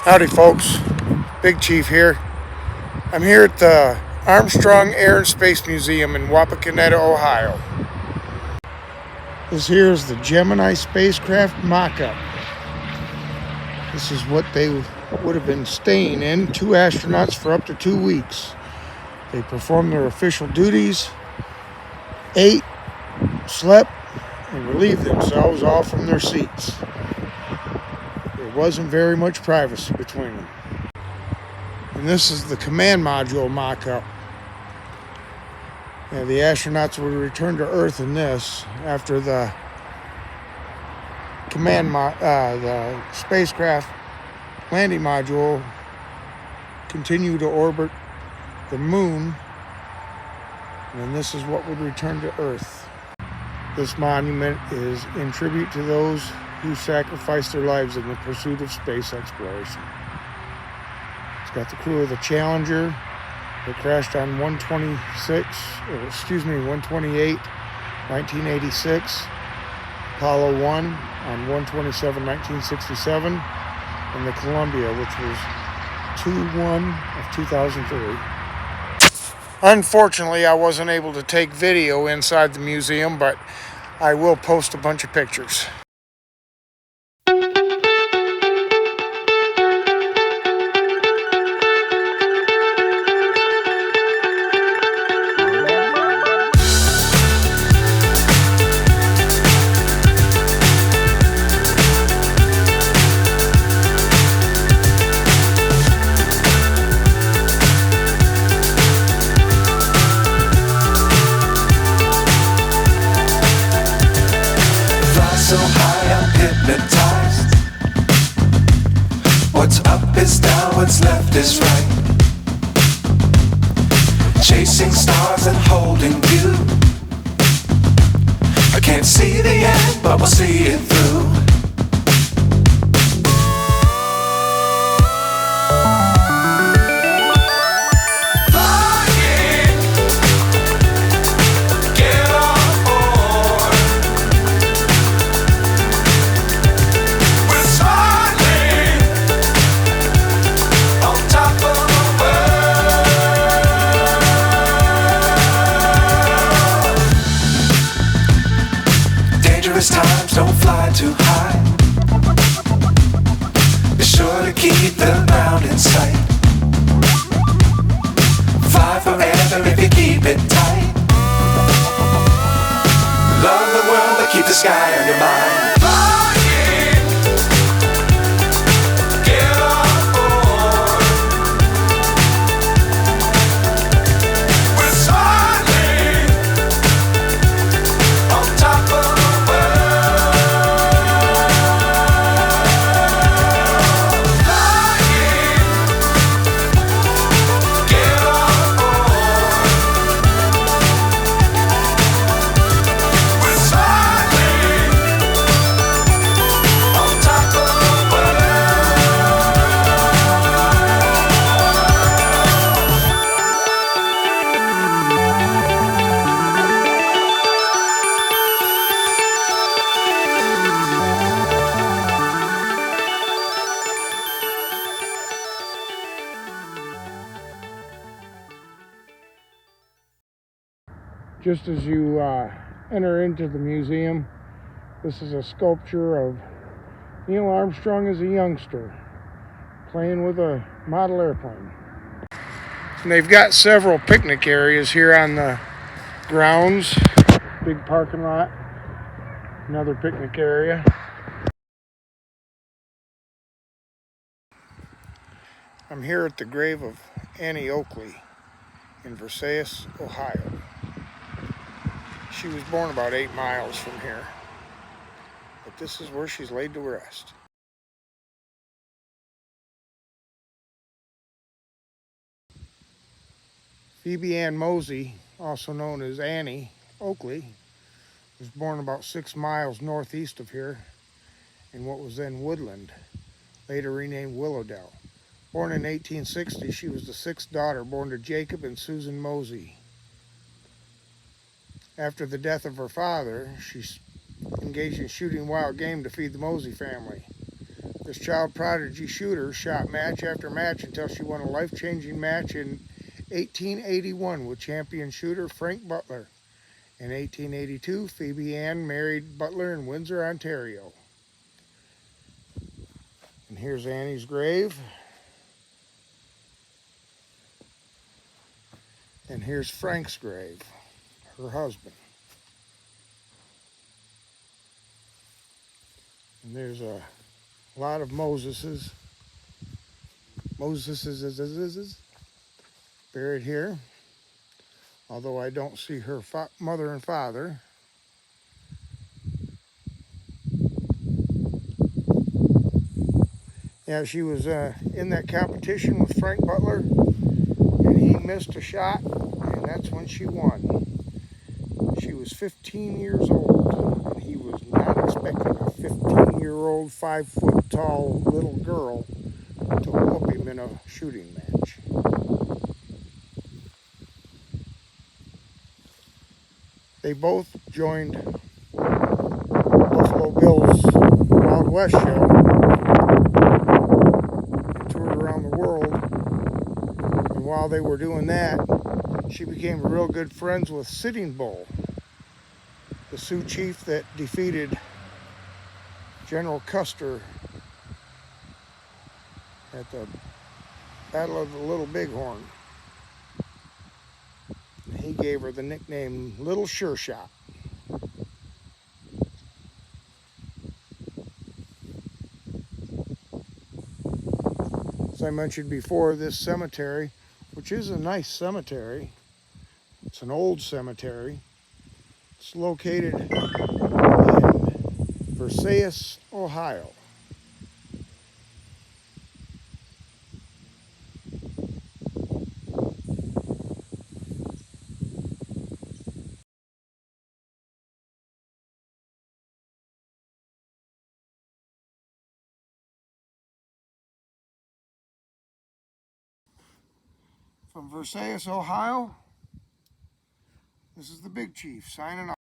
Howdy folks, Big Chief here. I'm here at the Armstrong Air Space Museum in Wapakoneta, Ohio. This here is the Gemini spacecraft mock-up. This is what they would have been staying in, 2 astronauts for up to 2 weeks. They performed their official duties, ate, slept, and relieved themselves all from their seats. There wasn't very much privacy between them. And this is the command module mock-up. Yeah, the astronauts would return to Earth in this after the the spacecraft landing module continued to orbit the moon, and then this is what would return to Earth. This monument is in tribute to those who sacrificed their lives in the pursuit of space exploration. It's got the crew of the Challenger that crashed on 128, 1986, Apollo 1 on 127, 1967, and the Columbia, which was 2/1 of 2003. Unfortunately, I wasn't able to take video inside the museum, but I will post a bunch of pictures. So high I'm hypnotized. What's up is down, what's left is right. Chasing stars and holding you. I can't see the end, but we'll see it through. Times don't fly too high. Be sure to keep the ground in sight. Fly forever if you keep it tight. Love the world but keep the sky on your mind. Just as you enter into the museum, this is a sculpture of Neil Armstrong as a youngster playing with a model airplane. And they've got several picnic areas here on the grounds. Big parking lot, another picnic area. I'm here at the grave of Annie Oakley in Versailles, Ohio. She was born about 8 miles from here, but this is where she's laid to rest. Phoebe Ann Mosey, also known as Annie Oakley, was born about 6 miles northeast of here in what was then Woodland, later renamed Willowdale. Born in 1860, she was the 6th daughter born to Jacob and Susan Mosey. After the death of her father, she engaged in shooting wild game to feed the Mosey family. This child prodigy shooter shot match after match until she won a life-changing match in 1881 with champion shooter Frank Butler. In 1882, Phoebe Ann married Butler in Windsor, Ontario. And here's Annie's grave. And here's Frank's grave, her husband. And there's a lot of Moseses buried here, although I don't see her mother and father. Yeah, she was in that competition with Frank Butler, and he missed a shot, and that's when she won. She was 15 years old, and he was not expecting a 15-year-old, 5-foot-tall little girl to whoop him in a shooting match. They both joined Buffalo Bill's Wild West show and toured around the world. And while they were doing that, she became real good friends with Sitting Bull, the Sioux chief that defeated General Custer at the Battle of the Little Bighorn. He gave her the nickname Little Sure Shot. As I mentioned before, this cemetery, which is a nice cemetery, it's an old cemetery. It's located in Versailles, Ohio. From Versailles, Ohio, this is the Big Chief signing off.